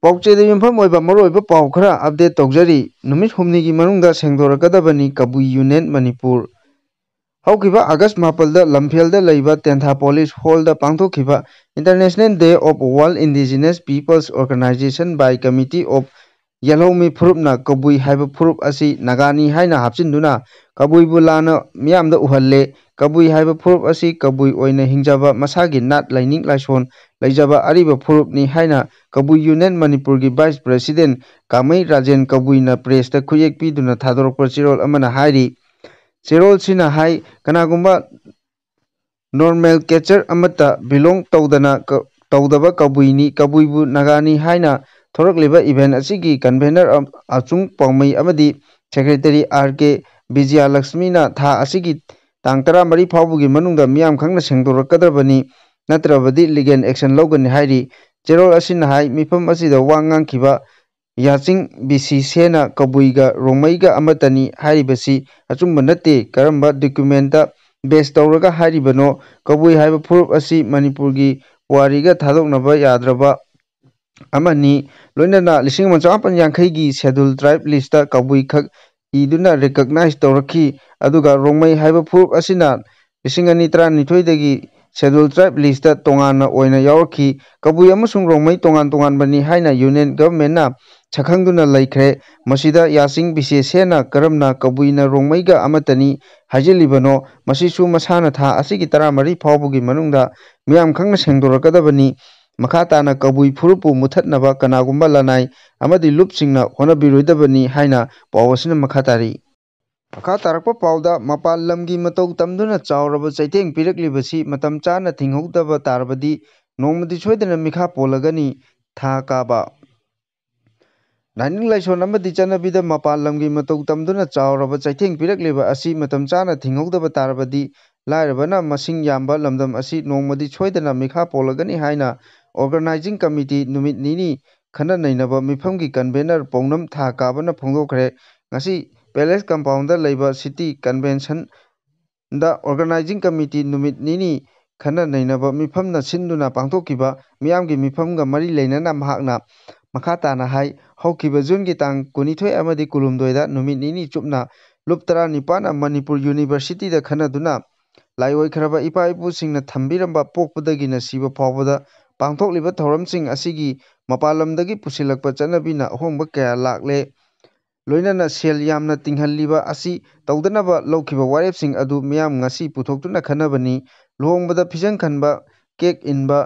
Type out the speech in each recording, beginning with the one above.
ꯄꯥꯎꯆꯦꯗ ꯌꯨꯝꯐꯝ ꯑꯣꯏꯕ ꯃꯔꯨꯑꯣꯏꯕ ꯄꯥꯎ ꯈꯔ ꯑꯞꯗꯦꯠ ꯇꯧꯖꯔꯤ꯫ ꯅꯨꯃꯤꯠ ꯍꯨꯝꯅꯤꯒꯤ ꯃꯅꯨꯡꯗ ꯁꯦꯡꯗꯣꯔꯛꯀꯗꯕꯅꯤ ꯀꯕꯨꯏ ꯌꯨꯅꯤꯌꯟ ꯃꯅꯤꯄꯨꯔ꯫ ꯍꯧꯈꯤꯕ ꯑꯥꯒꯁꯠ 7ꯗ ꯂꯝꯐꯦꯜꯗ ꯂꯩꯕ ꯇꯦꯟꯊꯥꯄꯣꯂꯤꯁ ꯍꯣꯜꯗ ꯄꯥꯡꯊꯣꯛꯈꯤꯕ international day of world indigenous peoples organisation by committee of ꯌꯦꯜꯍꯧꯃꯤ ꯐꯨꯔꯨꯞꯅ ꯀꯕꯨꯏ ꯍꯥꯏꯕ ꯐꯨꯔꯨꯞ ꯑꯁꯤ ꯅꯥꯒꯥꯅꯤ ꯍꯥꯏꯅ ꯍꯥꯞꯆꯤꯟꯗꯨꯅ ꯀꯕꯨꯏꯕꯨ ꯂꯥꯟꯅ ꯃꯤꯌꯥꯝꯗ ꯎꯍꯜꯂꯦ꯫ ꯀꯕꯨꯏ ꯍꯥꯏꯕ ꯐꯨꯔꯨꯞ ꯑꯁꯤ ꯀꯕꯨꯏ ꯑꯣꯏꯅ ꯍꯤꯡꯖꯕ, ꯃꯁꯥꯒꯤ ꯅꯥꯠ ꯂꯥꯏꯅꯤꯡ ꯂꯥꯏꯁꯣꯟ ꯂꯩꯖꯕ ꯑꯔꯤꯕ ꯐꯨꯔꯨꯞꯅꯤ ꯍꯥꯏꯅ ꯀꯕꯨꯏ ꯌꯨꯅꯤꯌꯟ ꯃꯅꯤꯄꯨꯔꯒꯤ ꯚꯥꯏꯁ ꯄ꯭ꯔꯦꯁꯤꯗꯦꯟꯠ ꯀꯃꯩ꫰ꯀꯩꯕꯅ ꯄ꯭ꯔꯦꯁꯇ ꯈꯨꯌꯦꯛ ꯄꯤꯗꯨꯅ ꯊꯥꯗꯣꯔꯛꯄ ꯆꯦꯔꯣꯜ ꯑꯃꯅ ꯍꯥꯏꯔꯤ꯫ ꯆꯦꯔꯣꯜꯁꯤꯅ ꯍꯥꯏ ꯀꯅꯥꯒꯨꯝꯕ ꯅꯣꯔꯃꯦꯜꯀꯦꯆꯔ ꯑꯃꯠꯇ ꯕꯤꯂꯣꯡ ꯇꯧꯗꯕ ꯀꯕꯨꯏꯅꯤ, ꯀꯕꯨꯏꯕꯨ ꯅꯥꯒꯥꯅꯤ ꯍꯥꯏꯅ ꯊꯣꯔꯛꯂꯤꯕ ꯏꯚꯦꯟꯠ ꯑꯁꯤꯒꯤ ꯀꯟꯚꯦꯅꯔ ꯑꯆꯨꯡ꫰ꯄꯥꯎꯃꯩ ꯑꯃꯗꯤ ꯁꯦꯀ꯭ꯔꯦꯇꯔꯤ ꫪ.ꯀꯦ.ꯕꯤꯖꯌꯂꯛꯁꯃꯤꯅ ꯊꯥ ꯑꯁꯤꯒꯤ ꯇꯥꯡ 14 ꯐꯥꯎꯕꯒꯤ ꯃꯅꯨꯡꯗ ꯃꯤꯌꯥꯝ ꯈꯪꯅ ꯁꯦꯡꯗꯣꯔꯛꯀꯗꯕꯅꯤ, ꯅꯠꯇ꯭ꯔꯕꯗꯤ ꯂꯤꯒꯦꯜ ꯑꯦꯛꯁꯟ ꯂꯧꯒꯅꯤ ꯍꯥꯏꯔꯤ꯫ ꯆꯦꯔꯣꯜ ꯑꯁꯤꯅ ꯍꯥꯏ ꯃꯤꯐꯝ ꯑꯁꯤꯗ ꯋꯥ ꯉꯥꯡꯈꯤꯕ ꯌꯥꯆꯤꯡ꫰ꯕꯤꯁꯤ ꯁꯦꯅ ꯀꯕꯨꯏꯒ ꯔꯣꯡꯃꯩꯒ ꯍꯥꯏꯔꯤꯕꯁꯤ ꯑꯆꯨꯝꯕ ꯅꯠꯇꯦ, ꯀꯔꯝꯕ ꯗꯣꯀꯨꯃꯦꯟꯠꯇ ꯕꯦꯖ ꯇꯧꯔꯒ ꯍꯥꯏꯔꯤꯕꯅꯣ? ꯀꯕꯨꯏ ꯍꯥꯏꯕ ꯐꯨꯔꯨꯞ ꯑꯁꯤ ꯃꯅꯤꯄꯨꯔꯒꯤ ꯄꯨꯋꯥꯔꯤꯒ ꯊꯥꯗꯣꯛꯅꯕ ꯌꯥꯗ꯭ꯔꯕ ꯑꯃꯅꯤ꯫ ꯂꯣꯏꯅꯅ 1950ꯒꯤ ꯁꯦꯗ꯭ꯌꯨꯜ ꯇ꯭ꯔꯥꯏꯕ ꯂꯤꯁꯠꯇ ꯀꯕꯨꯏ ꯈꯛ ꯏꯗꯨꯅ ꯔꯤꯀꯒꯅꯥꯏꯖ ꯇꯧꯔꯛꯈꯤ, ꯑꯗꯨꯒ ꯔꯣꯡꯃꯩ ꯍꯥꯏꯕ ꯐꯨꯔꯨꯞ ꯑꯁꯤꯅ 2012ꯗꯒꯤ ꯁꯦꯗ꯭ꯌꯨꯜ ꯇ꯭ꯔꯥꯏꯕ ꯂꯤꯁꯠꯇ ꯇꯣꯉꯥꯟꯅ ꯑꯣꯏꯅ ꯌꯥꯎꯔꯛꯈꯤ꯫ ꯀꯕꯨꯏ ꯑꯃꯁꯨꯡ ꯔꯣꯡꯃꯩ ꯇꯣꯉꯥꯟ ꯇꯣꯉꯥꯟꯕꯅꯤ ꯍꯥꯏꯅ ꯌꯨꯅꯤꯌꯟ ꯒꯚꯔꯟꯃꯦꯟꯠꯅ ꯁꯛꯈꯪꯗꯨꯅ ꯂꯩꯈ꯭ꯔꯦ꯫ ꯃꯁꯤꯗ ꯌꯥꯆꯤꯡ꫰ꯕꯤꯁꯤ ꯁꯦꯅ ꯀꯔꯝꯅ ꯀꯕꯨꯏꯅ ꯔꯣꯡꯃꯩꯒ ꯑꯃꯠꯇꯅꯤ ꯍꯥꯏꯖꯤꯜꯂꯤꯕꯅꯣ? ꯃꯁꯤꯁꯨ ꯃꯁꯥꯅ ꯊꯥ ꯑꯁꯤꯒꯤ 14 ꯐꯥꯎꯕꯒꯤ ꯃꯅꯨꯡꯗ ꯃꯤꯌꯥꯝ ꯈꯪꯅ ꯁꯦꯡꯗꯣꯔꯛꯀꯗꯕꯅꯤ꯫ ꯃꯈꯥ ꯇꯥꯅ ꯀꯕꯨꯏ ꯐꯨꯔꯨꯞꯄꯨ ꯃꯨꯠꯊꯠꯅꯕ ꯀꯅꯥꯒꯨꯝꯕ ꯂꯅꯥꯏ ꯑꯃꯗꯤ ꯂꯨꯞꯁꯤꯡꯅ ꯍꯣꯠꯅꯕꯤꯔꯣꯏꯗꯕꯅꯤ ꯍꯥꯏꯅ ꯄꯥꯎ ꯑꯁꯤꯅ ꯃꯈꯥ ꯇꯥꯔꯤ꯫ ꯃꯈꯥ ꯇꯥꯔꯛꯄ ꯄꯥꯎꯗ ꯃꯄꯥꯟ ꯂꯝꯒꯤ ꯃꯇꯧ ꯇꯝꯗꯨꯅ ꯆꯥꯎꯔꯕ ꯆꯩꯊꯦꯡ ꯄꯤꯔꯛꯂꯤꯕꯁꯤ ꯃꯇꯝ ꯆꯥꯅ ꯊꯤꯡꯍꯧꯗꯕ ꯇꯥꯔꯕꯗꯤ ꯅꯣꯡꯃꯗꯤ ꯁꯣꯏꯗꯅ ꯃꯤꯈꯥ ꯄꯣꯜꯂꯒꯅꯤ꯫ ꯊ.ꯀ.ꯕ. ꯂꯥꯏꯅꯤꯡ ꯂꯥꯏꯁꯣꯟ ꯑꯃꯗꯤ ꯆꯠꯅꯕꯤꯗ ꯃꯄꯥꯟ ꯂꯝꯒꯤ ꯃꯇꯧ ꯇꯝꯗꯨꯅ ꯆꯥꯎꯔꯕ ꯆꯩꯊꯦꯡ ꯄꯤꯔꯛꯂꯤꯕ ꯑꯁꯤ ꯃꯇꯝ ꯆꯥꯅ ꯊꯤꯡꯍꯧꯗꯕ ꯇꯥꯔꯕꯗꯤ ꯂꯥꯏꯔꯕꯅ ꯃꯁꯤꯡ ꯌꯥꯝꯕ ꯂꯝꯗꯝ ꯑꯁꯤ ꯅꯣꯡꯃꯗꯤ ꯁꯣꯏꯗꯅ ꯃꯤꯈꯥ ꯄꯣꯜꯂꯒꯅꯤ ꯍꯥꯏꯅ ꯑꯣꯔꯒꯅꯥꯏꯖꯤꯡ ꯀꯝꯃꯤꯇꯤ ꯅꯨꯃꯤꯠ ꯅꯤꯅꯤ ꯈꯟꯅ ꯅꯩꯅꯕ ꯃꯤꯐꯝꯒꯤ ꯀꯟꯚꯦꯅꯔ ꯄꯥꯎꯅꯝ ꯊ.ꯀ.ꯕꯅ ꯐꯣꯡꯗꯣꯛꯈ꯭ꯔꯦ꯫ ꯉꯁꯤ ꯄꯦꯂꯦꯁ ꯀꯝꯄꯥꯎꯟꯗ ꯂꯩꯕ ꯁꯤꯇꯤ ꯀꯟꯚꯦꯟꯁꯟꯗ ꯑꯣꯔꯒꯅꯥꯏꯖꯤꯡ ꯀꯝꯃꯤꯇꯤ ꯅꯨꯃꯤꯠ ꯅꯤꯅꯤ ꯈꯟꯅ ꯅꯩꯅꯕ ꯃꯤꯐꯝꯅ ꯁꯤꯟꯗꯨꯅ ꯄꯥꯡꯊꯣꯛꯈꯤꯕ ꯃꯤꯌꯥꯝꯒꯤ ꯃꯤꯐꯝꯒ ꯃꯔꯤ ꯂꯩꯅꯅ ꯃꯍꯥꯛꯅ ꯃꯈꯥ ꯇꯥꯅ ꯍꯥꯏ ꯍꯧꯈꯤꯕ ꯖꯨꯟꯒꯤ ꯇꯥꯡ 22 ꯑꯃꯗꯤ 22ꯗ ꯅꯨꯃꯤꯠ ꯅꯤꯅꯤ ꯆꯨꯞꯅ ꯂꯨꯞ 19ꯅ ꯃꯅꯤꯄꯨꯔ ꯌꯨꯅꯤꯚꯔꯁꯤꯇꯤꯗ ꯈꯟꯅꯗꯨꯅ ꯂꯥꯏꯑꯣꯏꯈ꯭ꯔꯕ ꯏꯄꯥ-ꯏꯄꯨꯁꯤꯡꯅ ꯊꯝꯕꯤꯔꯝꯕ ꯄꯣꯛꯄꯗꯒꯤꯅ ꯁꯤꯕ ꯐꯥꯎꯕꯗ ꯄꯥꯡꯊꯣꯛꯂꯤꯕ ꯊꯧꯔꯝꯁꯤꯡ ꯑꯁꯤꯒꯤ ꯃꯄꯥꯟ ꯂꯝꯗꯒꯤ ꯄꯨꯁꯤꯜꯂꯛꯄ ꯆꯠꯅꯕꯤꯅ ꯑꯍꯣꯡꯕ ꯀꯌꯥ ꯂꯥꯛꯂꯦ, ꯂꯣꯏꯅꯅ ꯁꯦꯜ ꯌꯥꯝꯅ ꯇꯤꯡꯍꯜꯂꯤꯕ ꯑꯁꯤ ꯇꯧꯗꯅꯕ ꯂꯧꯈꯤꯕ ꯋꯥꯔꯦꯞꯁꯤꯡ ꯑꯗꯨ ꯃꯤꯌꯥꯝ ꯉꯁꯤ ꯄꯨꯊꯣꯛꯇꯨꯅ ꯈꯟꯅꯕꯅꯤ꯫ ꯂꯨꯍꯣꯡꯕꯗ ꯐꯤꯖꯪ ꯈꯟꯕ, ꯀꯦꯛ ꯏꯟꯕ,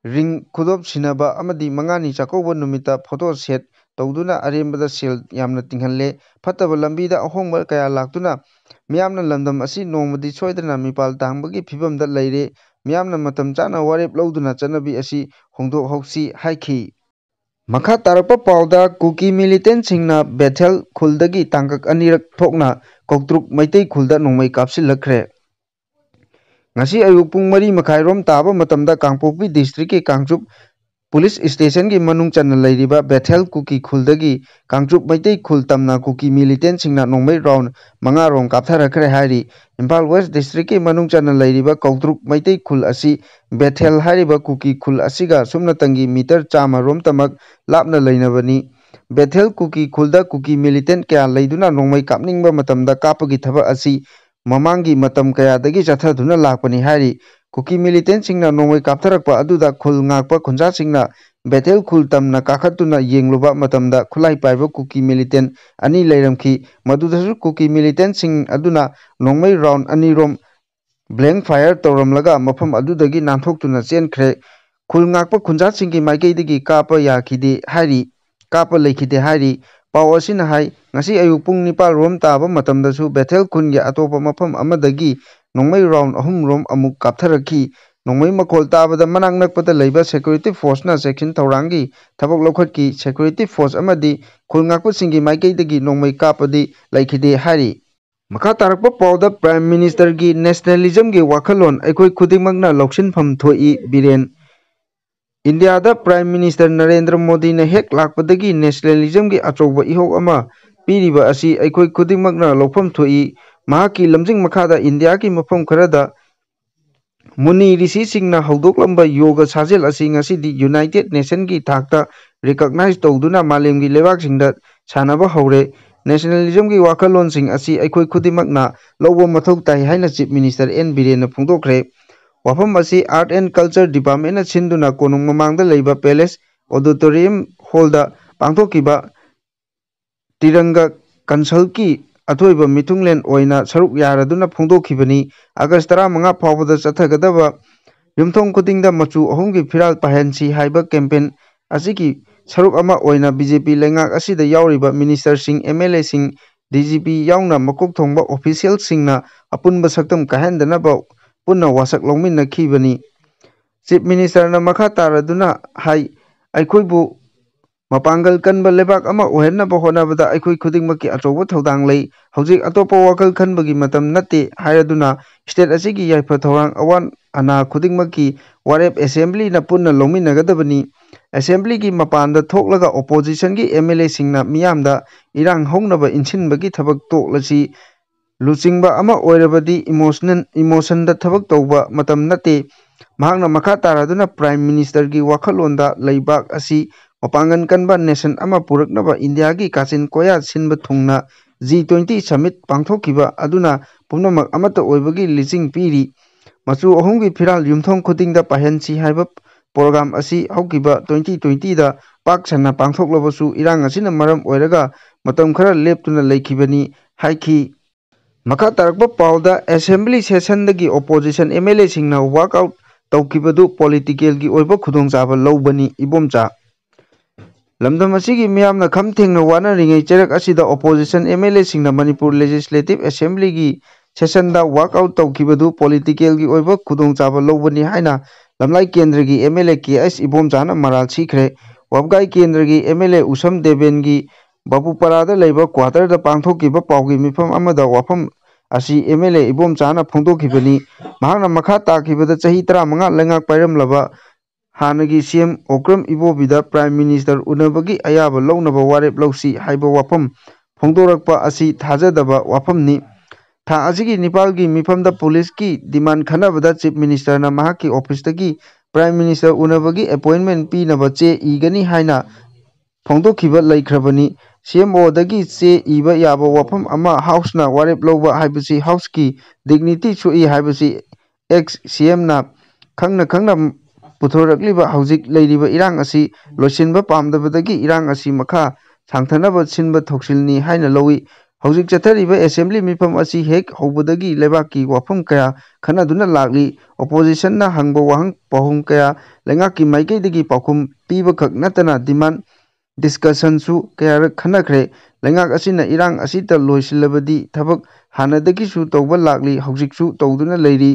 ꯔꯤꯡ ꯈꯨꯗꯣꯞ ꯁꯤꯟꯅꯕ ꯑꯃꯗꯤ ꯃꯉꯥꯅꯤ ꯆꯥꯛꯀꯧꯕ ꯅꯨꯃꯤꯠꯇ ꯐꯣꯇꯣ ꯁꯦꯠ ꯇꯧꯗꯨꯅ ꯑꯔꯦꯝꯕꯗ ꯁꯦꯜ ꯌꯥꯝꯅ ꯇꯤꯡꯍꯜꯂꯦ꯫ ꯐꯠꯇꯕ ꯂꯝꯕꯤꯗ ꯑꯍꯣꯡꯕ ꯀꯌꯥ ꯂꯥꯛꯇꯨꯅ ꯃꯤꯌꯥꯝꯅ ꯂꯝꯗꯝ ꯑꯁꯤ ꯅꯣꯡꯃꯗꯤ ꯁꯣꯏꯗꯅ ꯃꯤꯄꯥꯜ ꯇꯥꯡꯕꯒꯤ ꯐꯤꯚꯝꯗ ꯂꯩꯔꯦ꯫ ꯃꯤꯌꯥꯝꯅ ꯃꯇꯝ ꯆꯥꯅ ꯋꯥꯔꯦꯞ ꯂꯧꯗꯨꯅ ꯆꯠꯅꯕꯤ ꯑꯁꯤ ꯍꯣꯡꯗꯣꯛꯍꯧꯁꯤ ꯍꯥꯏꯈꯤ꯫ ꯃꯈꯥ ꯇꯥꯔꯛꯄ ꯄꯥꯎꯗ ꯀꯨꯀꯤ ꯃꯤꯂꯤꯇꯦꯟꯠꯁꯤꯡꯅ ꯕꯦꯊꯦꯜ ꯈꯨꯜꯗꯒꯤ ꯇꯥꯡꯀꯛ ꯑꯅꯤꯔꯛ ꯊꯣꯛꯅ ꯀꯧꯇ꯭ꯔꯨꯛ ꯃꯩꯇꯩ ꯈꯨꯜꯗ ꯅꯣꯡꯃꯩ ꯀꯥꯞꯁꯤꯜꯂꯛꯈ꯭ꯔꯦ꯫ ꯉꯁꯤ ꯑꯌꯨꯛ ꯄꯨꯡ 4:30 ꯇꯥꯕ ꯃꯇꯝꯗ ꯀꯥꯡꯄꯣꯛꯄꯤ ꯗꯤꯁꯇ꯭ꯔꯤꯛꯀꯤ ꯀꯥꯡꯆꯨꯞ ꯄꯨꯂꯤꯁ ꯁ꯭ꯇꯦꯁꯟꯒꯤ ꯃꯅꯨꯡ ꯆꯟꯅ ꯂꯩꯔꯤꯕ ꯕꯦꯊꯦꯜ ꯀꯨꯀꯤ ꯈꯨꯜꯗꯒꯤ ꯀꯥꯡꯆꯨꯞ ꯃꯩꯇꯩ ꯈꯨꯜ ꯇꯝꯅ ꯀꯨꯀꯤ ꯃꯤꯂꯤꯇꯦꯟꯠꯁꯤꯡꯅ ꯅꯣꯡꯃꯩ ꯔꯥꯎꯟ 5 ꯀꯥꯞꯊꯔꯛꯈ꯭ꯔꯦ ꯍꯥꯏꯔꯤ꯫ ꯏꯝꯐꯥꯜ ꯋꯦꯁꯠ ꯗꯤꯁꯇ꯭ꯔꯤꯛꯀꯤ ꯃꯅꯨꯡ ꯆꯟꯅ ꯂꯩꯔꯤꯕ ꯀꯧꯇ꯭ꯔꯨꯛ ꯃꯩꯇꯩ ꯈꯨꯜ ꯑꯁꯤ ꯕꯦꯊꯦꯜ ꯍꯥꯏꯔꯤꯕ ꯀꯨꯀꯤ ꯈꯨꯜ ꯑꯁꯤꯒ ꯁꯨꯞꯅꯇꯪꯒꯤ ꯃꯤꯇꯔ 100 ꯔꯣꯝꯇꯃꯛ ꯂꯥꯞꯅ ꯂꯩꯅꯕꯅꯤ꯫ ꯕꯦꯊꯦꯜ ꯀꯨꯀꯤ ꯈꯨꯜꯗ ꯀꯨꯀꯤ ꯃꯤꯂꯤꯇꯦꯟꯠ ꯀꯌꯥ ꯂꯩꯗꯨꯅ ꯅꯣꯡꯃꯩ ꯀꯥꯞꯅꯤꯡꯕ ꯃꯇꯝꯗ ꯀꯥꯞꯄꯒꯤ ꯊꯕꯛ ꯑꯁꯤ ꯃꯃꯥꯡꯒꯤ ꯃꯇꯝ ꯀꯌꯥꯗꯒꯤ ꯆꯠꯊꯗꯨꯅ ꯂꯥꯛꯄꯅꯤ ꯍꯥꯏꯔꯤ꯫ ꯀꯨꯀꯤ ꯃꯤꯂꯤꯇꯦꯟꯠꯁꯤꯡꯅ ꯅꯣꯡꯃꯩ ꯀꯥꯞꯊꯔꯛꯄ ꯑꯗꯨꯗ ꯈꯨꯜ ꯉꯥꯛꯄ ꯈꯨꯟꯖꯥꯁꯤꯡꯅ ꯕꯦꯊꯦꯜ ꯈꯨꯜ ꯇꯝꯅ ꯀꯥꯈꯠꯇꯨꯅ ꯌꯦꯡꯂꯨꯕ ꯃꯇꯝꯗ ꯈꯨꯠꯂꯥꯏ ꯄꯥꯏꯕ ꯀꯨꯀꯤ ꯃꯤꯂꯤꯇꯦꯟꯠ 2 ꯂꯩꯔꯝꯈꯤ꯫ ꯃꯗꯨꯗꯁꯨ ꯀꯨꯀꯤ ꯃꯤꯂꯤꯇꯦꯟꯠꯁꯤꯡ ꯑꯗꯨꯅ ꯅꯣꯡꯃꯩ ꯔꯥꯎꯟ 2ꯔꯣꯝ ꯕ꯭ꯂꯦꯡꯛ ꯐꯥꯏꯌꯔ ꯇꯧꯔꯝꯂꯒ ꯃꯐꯝ ꯑꯗꯨꯗꯒꯤ ꯅꯥꯟꯊꯣꯛꯇꯨꯅ ꯆꯦꯟꯈ꯭ꯔꯦ꯫ ꯈꯨꯜ ꯉꯥꯛꯄ ꯈꯨꯟꯖꯥꯁꯤꯡꯒꯤ ꯃꯥꯏꯀꯩꯗꯒꯤ ꯀꯥꯞꯄ ꯂꯩꯈꯤꯗꯦ ꯍꯥꯏꯔꯤ꯫ ꯄꯥꯎ ꯑꯁꯤꯅ ꯍꯥꯏ ꯉꯁꯤ ꯑꯌꯨꯛ ꯄꯨꯡ 9 ꯇꯥꯕ ꯃꯇꯝꯗꯁꯨ ꯕꯦꯊꯦꯜ ꯈꯨꯟꯒꯤ ꯑꯇꯣꯞꯄ ꯃꯐꯝ ꯑꯃꯗꯒꯤ ꯅꯣꯡꯃꯩ ꯔꯥꯎꯟ 3ꯔꯣꯝ ꯑꯃꯨꯛ ꯀꯥꯞꯊꯔꯛꯈꯤ꯫ ꯅꯣꯡꯃꯩ ꯃꯈꯣꯜ ꯇꯥꯕꯗ ꯃꯅꯥꯛ ꯅꯛꯄꯗ ꯂꯩꯕ ꯁꯦꯀ꯭ꯌꯨꯔꯤꯇꯤ ꯐꯣꯔꯁꯅ ꯆꯦꯛꯁꯤꯟ ꯊꯧꯔꯥꯡꯒꯤ ꯊꯕꯛ ꯂꯧꯈꯠꯈꯤ꯫ ꯁꯦꯀ꯭ꯌꯨꯔꯤꯇꯤ ꯐꯣꯔꯁ ꯑꯃꯗꯤ ꯈꯨꯜ ꯉꯥꯛꯄꯁꯤꯡꯒꯤ ꯃꯥꯏꯀꯩꯗꯒꯤ ꯅꯣꯡꯃꯩ ꯀꯥꯞꯄꯗꯤ ꯂꯩꯈꯤꯗꯦ ꯍꯥꯏꯔꯤ꯫ ꯃꯈꯥ ꯇꯥꯔꯛꯄ ꯄꯥꯎꯗ ꯄ꯭ꯔꯥꯏꯝ ꯃꯤꯅꯤꯁꯇꯔꯒꯤ ꯅꯦꯁꯅꯦꯂꯤꯖꯝꯒꯤ ꯋꯥꯈꯜꯂꯣꯟ ꯑꯩꯈꯣꯏ ꯈꯨꯗꯤꯡꯃꯛꯅ ꯂꯧꯁꯤꯟꯐꯝ ꯊꯣꯛꯏ ꯕꯤꯔꯦꯟ꯫ ꯏꯟꯗꯤꯌꯥꯗ ꯄ꯭ꯔꯥꯏꯝ ꯃꯤꯅꯤꯁꯇꯔ ꯅꯔꯦꯟꯗ꯭ꯔ ꯃꯣꯗꯤꯅ ꯍꯦꯛ ꯂꯥꯛꯄꯗꯒꯤ ꯅꯦꯁꯅꯦꯂꯤꯖꯝꯒꯤ ꯑꯆꯧꯕ ꯏꯍꯧ ꯑꯃ ꯄꯤꯔꯤꯕ ꯑꯁꯤ ꯑꯩꯈꯣꯏ ꯈꯨꯗꯤꯡꯃꯛꯅ ꯂꯧꯐꯝ ꯊꯣꯛꯏ꯫ ꯃꯍꯥꯛꯀꯤ ꯂꯝꯖꯤꯡ ꯃꯈꯥꯗ ꯏꯟꯗꯤꯌꯥꯒꯤ ꯃꯐꯝ ꯈꯔꯗ ꯃꯨꯅꯤ ꯔꯤꯁꯤꯁꯤꯡꯅ ꯍꯧꯗꯣꯛꯂꯝꯕ ꯌꯣꯒ ꯁꯥꯖꯦꯜ ꯑꯁꯤ ꯉꯁꯤꯗꯤ ꯌꯨꯅꯥꯏꯇꯦꯗ ꯅꯦꯁꯟꯒꯤ ꯊꯥꯛꯇ ꯔꯤꯀꯛꯅꯥꯏꯖ ꯇꯧꯗꯨꯅ ꯃꯥꯂꯦꯝꯒꯤ ꯂꯩꯕꯥꯛꯁꯤꯡꯗ ꯁꯥꯟꯅꯕ ꯍꯧꯔꯦ꯫ ꯅꯦꯁꯅꯦꯂꯤꯖꯝꯒꯤ ꯋꯥꯈꯜꯂꯣꯟꯁꯤꯡ ꯑꯁꯤ ꯑꯩꯈꯣꯏ ꯈꯨꯗꯤꯡꯃꯛꯅ ꯂꯧꯕ ꯃꯊꯧ ꯇꯥꯏ ꯍꯥꯏꯅ ꯆꯤꯐ ꯃꯤꯅꯤꯁꯇꯔ 𝗫𝗵𝘂𝗶 ꯐꯣꯡꯗꯣꯛꯈ꯭ꯔꯦ꯫ ꯋꯥꯐꯝ ꯑꯁꯤ ꯑꯥꯔꯠ ꯑꯦꯟड ꯀꯜꯆꯔ ꯗꯤꯄꯥꯔꯠꯃꯦꯟꯠꯅ ꯁꯤꯟꯗꯨꯅ ꯀꯣꯅꯨꯡ ꯃꯃꯥꯡꯗ ꯂꯩꯕ ꯄꯦꯂꯦꯁ ꯑꯣꯗꯤꯇꯣꯔꯤꯌꯝ ꯍꯣꯜꯗ ꯄꯥꯡꯊꯣꯛꯈꯤꯕ ꯇꯤꯔꯪꯒ ꯀꯟꯁꯜꯀꯤ ꯑꯊꯣꯏꯕ ꯃꯤꯊꯨꯡꯂꯦꯟ ꯑꯣꯏꯅ ꯁꯔꯨꯛ ꯌꯥꯔꯗꯨꯅ ꯐꯣꯡꯗꯣꯛꯈꯤꯕꯅꯤ꯫ ꯑꯥꯒꯁꯠ 15 ꯐꯥꯎꯕꯗ ꯆꯠꯊꯒꯗꯕ ꯌꯨꯝꯊꯣꯡ ꯈꯨꯗꯤꯡꯗ ꯃꯆꯨ ꯑꯍꯨꯝꯒꯤ ꯐꯤꯔꯥꯜ ꯄꯥꯏꯍꯟꯁꯤ ꯍꯥꯏꯕ ꯀꯦꯝꯄꯦꯟ ꯑꯁꯤꯒꯤ ꯁꯔꯨꯛ ꯑꯃ ꯑꯣꯏꯅ ꯕꯤ.ꯖꯦ.ꯄꯤ. ꯂꯩꯉꯥꯛ ꯑꯁꯤꯗ ꯌꯥꯎꯔꯤꯕ ꯃꯤꯅꯤꯁꯇꯔꯁꯤꯡ, ꯑꯦꯝ.ꯑꯦꯜ.ꯑꯦꯁꯤꯡ, ꯗꯤ.ꯖꯤ.ꯄꯤ. ꯌꯥꯎꯅ ꯃꯀꯣꯛ ꯊꯣꯡꯕ ꯑꯣꯐꯤꯁꯤꯌꯦꯜꯁꯤꯡꯅ ꯑꯄꯨꯟꯕ ꯁꯛꯇꯝ ꯀꯥꯏꯍꯟꯗꯅꯕ ꯄꯨꯟꯅ ꯋꯥꯁꯛ ꯂꯧꯃꯤꯟꯅꯈꯤꯕꯅꯤ꯫ ꯆꯤꯐ ꯃꯤꯅꯤꯁꯇꯔꯅ ꯃꯈꯥ ꯇꯥꯔꯗꯨꯅ ꯍꯥꯏ ꯑꯩꯈꯣꯏꯕꯨ ꯃꯄꯥꯡꯒꯜ ꯀꯟꯕ ꯂꯩꯕꯥꯛ ꯑꯃ ꯑꯣꯏꯍꯟꯅꯕ ꯍꯣꯠꯅꯕꯗ ꯑꯩꯈꯣꯏ ꯈꯨꯗꯤꯡꯃꯛꯀꯤ ꯑꯆꯧꯕ ꯊꯧꯗꯥꯡ ꯂꯩ꯫ ꯍꯧꯖꯤꯛ ꯑꯇꯣꯞꯄ ꯋꯥꯈꯜ ꯈꯟꯕꯒꯤ ꯃꯇꯝ ꯅꯠꯇꯦ ꯍꯥꯏꯔꯗꯨꯅ ꯁ꯭ꯇꯦꯠ ꯑꯁꯤꯒꯤ ꯌꯥꯏꯐ ꯊꯧꯔꯥꯡ ꯑꯋꯥ ꯑꯅꯥ ꯈꯨꯗꯤꯡꯃꯛꯀꯤ ꯋꯥꯔꯦꯞ ꯑꯦꯁꯦꯝꯕ꯭ꯂꯤꯅ ꯄꯨꯟꯅ ꯂꯧꯃꯤꯟꯅꯒꯗꯕꯅꯤ꯫ ꯑꯦꯁꯦꯝꯕ꯭ꯂꯤꯒꯤ ꯃꯄꯥꯟꯗ ꯊꯣꯛꯂꯒ ꯑꯣꯄꯣꯖꯤꯁꯟꯒꯤ ꯑꯦꯝ.ꯑꯦꯜ.ꯑꯦꯁꯤꯡꯅ ꯃꯤꯌꯥꯝꯗ ꯏꯔꯥꯡ ꯍꯧꯅꯕ ꯏꯟꯁꯤꯟꯕꯒꯤ ꯊꯕꯛ ꯇꯣꯛꯂꯁꯤ꯫ ꯂꯨꯆꯤꯡꯕ ꯑꯃ ꯑꯣꯏꯔꯕꯗꯤ ꯏꯃꯣꯁꯟꯗ ꯊꯕꯛ ꯇꯧꯕ ꯃꯇꯝ ꯅꯠꯇꯦ꯫ ꯃꯍꯥꯛꯅ ꯃꯈꯥ ꯇꯥꯔꯗꯨꯅ ꯄ꯭ꯔꯥꯏꯝ ꯃꯤꯅꯤꯁꯇꯔꯒꯤ ꯋꯥꯈꯜꯂꯣꯟꯗ ꯂꯩꯕꯥꯛ ꯑꯁꯤ ꯃꯄꯥꯡꯒꯜ ꯀꯟꯕ ꯅꯦꯁꯟ ꯑꯃ ꯄꯨꯔꯛꯅꯕ ꯏꯟꯗꯤꯌꯥꯒꯤ ꯀꯥꯆꯤꯟ ꯀꯣꯌꯥ ꯁꯤꯟꯕ ꯊꯨꯡꯅ G20 ꯁꯃꯤꯠ ꯄꯥꯡꯊꯣꯛꯈꯤꯕ ꯑꯗꯨꯅ ꯄꯨꯝꯅꯃꯛ ꯑꯃꯠꯇ ꯑꯣꯏꯕꯒꯤ ꯂꯤꯆꯤꯡ ꯄꯤꯔꯤ꯫ ꯃꯆꯨ ꯑꯍꯨꯝꯒꯤ ꯐꯤꯔꯥꯜ ꯌꯨꯝꯊꯣꯡ ꯈꯨꯗꯤꯡꯗ ꯄꯥꯏꯍꯟꯁꯤ ꯍꯥꯏꯕ ꯄ꯭ꯔꯣꯒ꯭ꯔꯥꯝ ꯑꯁꯤ ꯍꯧꯈꯤꯕ 2020ꯗ ꯄꯥꯛ ꯁꯟꯅ ꯄꯥꯡꯊꯣꯛꯂꯕꯁꯨ ꯏꯔꯥꯡ ꯑꯁꯤꯅ ꯃꯔꯝ ꯑꯣꯏꯔꯒ ꯃꯇꯝ ꯈꯔ ꯂꯦꯞꯇꯨꯅ ꯂꯩꯈꯤꯕꯅꯤ ꯍꯥꯏꯈꯤ꯫ ꯃꯈꯥ ꯇꯥꯔꯛꯄ ꯄꯥꯎꯗ ꯑꯦꯁꯦꯝꯕ꯭ꯂꯤ ꯁꯦꯁꯟꯗꯒꯤ ꯑꯣꯄꯣꯖꯤꯁꯟ ꯑꯦꯝ.ꯑꯦꯜ.ꯑꯦꯁꯤꯡꯅ ꯋꯥꯛ ꯑꯥꯎꯠ ꯇꯧꯈꯤꯕꯗꯨ ꯄꯣꯂꯤꯇꯤꯀꯦꯜꯒꯤ ꯑꯣꯏꯕ ꯈꯨꯗꯣꯡꯆꯥꯕ ꯂꯧꯕꯅꯤ꯫ ꯏꯕꯣꯝꯆꯥ ꯂꯝꯗꯝ ꯑꯁꯤꯒꯤ ꯃꯤꯌꯥꯝꯅ ꯈꯝ ꯊꯦꯡꯅ ꯋꯥꯅꯔꯤꯉꯩ ꯆꯩꯔꯛ ꯑꯁꯤꯗ ꯑꯣꯄꯣꯖꯤꯁꯟ ꯑꯦꯝ.ꯑꯦꯜ.ꯑꯦꯁꯤꯡꯅ ꯃꯅꯤꯄꯨꯔ ꯂꯦꯖꯤꯁꯂꯦꯇꯤꯚ ꯑꯦꯁꯦꯝꯕ꯭ꯂꯤꯒꯤ ꯁꯦꯁꯟꯗ ꯋꯥꯛ ꯑꯥꯎꯠ ꯇꯧꯈꯤꯕꯗꯨ ꯄꯣꯂꯤꯇꯤꯀꯦꯜꯒꯤ ꯑꯣꯏꯕ ꯈꯨꯗꯣꯡꯆꯥꯕ ꯂꯧꯕꯅꯤ ꯍꯥꯏꯅ ꯂꯝꯂꯥꯏ ꯀꯦꯟꯗ꯭ꯔꯒꯤ ꯑꯦꯝ.ꯑꯦꯜ.ꯑꯦ. ꯀꯦ.ꯑꯩꯆ. ꯏꯕꯣꯝꯆꯥꯅ ꯃꯔꯥꯜ ꯁꯤꯈ꯭ꯔꯦ꯫ ꯋꯥꯕꯒꯥꯏ ꯀꯦꯟꯗ꯭ꯔꯒꯤ ꯑꯦꯝ.ꯑꯦꯜ.ꯑꯦ. ꯎꯁꯝ-ꯗꯦꯕꯦꯟꯒꯤ ꯕꯥꯕꯨꯄꯥꯔꯥꯗ ꯂꯩꯕ ꯀ꯭ꯋꯥꯇꯔꯗ ꯄꯥꯡꯊꯣꯛꯈꯤꯕ ꯄꯥꯎꯒꯤ ꯃꯤꯐꯝ ꯑꯃꯗ ꯋꯥꯐꯝ ꯑꯁꯤ ꯑꯦꯝ.ꯑꯦꯜ.ꯑꯦ. ꯏꯕꯣꯝꯆꯥꯅ ꯐꯣꯡꯗꯣꯛꯈꯤꯕꯅꯤ꯫ ꯃꯍꯥꯛꯅ ꯃꯈꯥ ꯇꯥꯈꯤꯕꯗ ꯆꯍꯤ 15 ꯂꯩꯉꯥꯛ ꯄꯥꯏꯔꯝꯂꯕ ꯍꯥꯟꯅꯒꯤ ꯁꯤ.ꯑꯦꯝ. ꯀ꯭ꯔꯝ ꯄ꯭ꯔꯥꯏꯝ ꯃꯤꯅꯤꯁꯇꯔ ꯎꯅꯕꯒꯤ ꯑꯌꯥꯕ ꯂꯧꯅꯕ ꯋꯥꯔꯦꯞ ꯂꯧꯁꯤ ꯍꯥꯏꯕ ꯋꯥꯐꯝ ꯐꯣꯡꯗꯣꯔꯛꯄ ꯑꯁꯤ ꯊꯥꯖꯗꯕ ꯋꯥꯐꯝꯅꯤ꯫ ꯊꯥ ꯑꯁꯤꯒꯤ 9ꯒꯤ ꯃꯤꯐꯝꯗ ꯄꯨꯂꯤꯁꯀꯤ ꯗꯤꯃꯥꯟ ꯈꯟꯅꯕꯗ ꯆꯤꯐ ꯃꯤꯅꯤꯁꯇꯔꯅ ꯃꯍꯥꯛꯀꯤ ꯑꯣꯐꯤꯁꯇꯒꯤ ꯄ꯭ꯔꯥꯏꯝ ꯃꯤꯅꯤꯁꯇꯔ ꯎꯅꯕꯒꯤ ꯑꯦꯄꯣꯏꯟꯠꯃꯦꯟꯠ ꯄꯤꯅꯕ ꯆꯦ ꯏꯒꯅꯤ ꯍꯥꯏꯅ ꯐꯣꯡꯗꯣꯛꯈꯤꯕ ꯂꯩꯈ꯭ꯔꯕꯅꯤ꯫ सी.एम.ओ.दꯒꯤ ꯆꯦ ꯏꯕ ꯌꯥꯕ ꯋꯥꯐꯝ ꯑꯃ ꯍꯥꯎꯁꯅ ꯋꯥꯔꯦꯞ ꯂꯧꯕ ꯍꯥꯏꯕꯁꯤ ꯍꯥꯎꯁꯀꯤ ꯗꯤꯒꯅꯤꯇꯤ ꯁꯣꯛꯏ ꯍꯥꯏꯕꯁꯤ ꯑꯦꯛꯁ-ꯁꯤ.ꯑꯦꯝ.ꯅ ꯈꯪꯅ ꯈꯪꯅ ꯄꯨꯊꯣꯔꯛꯂꯤꯕ ꯍꯧꯖꯤꯛ ꯂꯩꯔꯤꯕ ꯏꯔꯥꯡ ꯑꯁꯤ ꯂꯣꯏꯁꯤꯟꯕ ꯄꯥꯝꯗꯕꯗꯒꯤ ꯏꯔꯥꯡ ꯑꯁꯤ ꯃꯈꯥ ꯁꯥꯡꯊꯅꯕ ꯁꯤꯟꯕ ꯊꯧꯁꯤꯜꯅꯤ ꯍꯥꯏꯅ ꯂꯧꯏ꯫ ꯍꯧꯖꯤꯛ ꯆꯠꯊꯔꯤꯕ ꯑꯦꯁꯦꯝꯕ꯭ꯂꯤ ꯃꯤꯐꯝ ꯑꯁꯤ ꯍꯦꯛ ꯍꯧꯕꯗꯒꯤ ꯂꯩꯕꯥꯛꯀꯤ ꯋꯥꯐꯝ ꯀꯌꯥ ꯈꯟꯅꯗꯨꯅ ꯂꯥꯛꯂꯤ꯫ ꯑꯣꯄꯣꯖꯤꯁꯟꯅ ꯍꯪꯕ ꯋꯥꯍꯪ ꯄꯥꯎꯈꯨꯝ ꯀꯌꯥ ꯂꯩꯉꯥꯛꯀꯤ ꯃꯥꯏꯀꯩꯗꯒꯤ ꯄꯥꯎꯈꯨꯝ ꯄꯤꯕꯈꯛ ꯅꯠꯇꯅ ꯗꯤꯃꯥꯟ ꯗꯤꯁꯀꯁꯟꯁꯨ ꯀꯌꯥꯔꯛ ꯈꯟꯅꯈ꯭ꯔꯦ꯫ ꯂꯩꯉꯥꯛ ꯑꯁꯤꯅ ꯏꯔꯥꯡ ꯑꯁꯤꯇ ꯂꯣꯏꯁꯤꯜꯂꯕꯗꯤ ꯊꯕꯛ ꯍꯥꯟꯅꯗꯒꯤꯁꯨ ꯇꯧꯕ ꯂꯥꯛꯂꯤ, ꯍꯧꯖꯤꯛꯁꯨ ꯇꯧꯗꯨꯅ ꯂꯩꯔꯤ꯫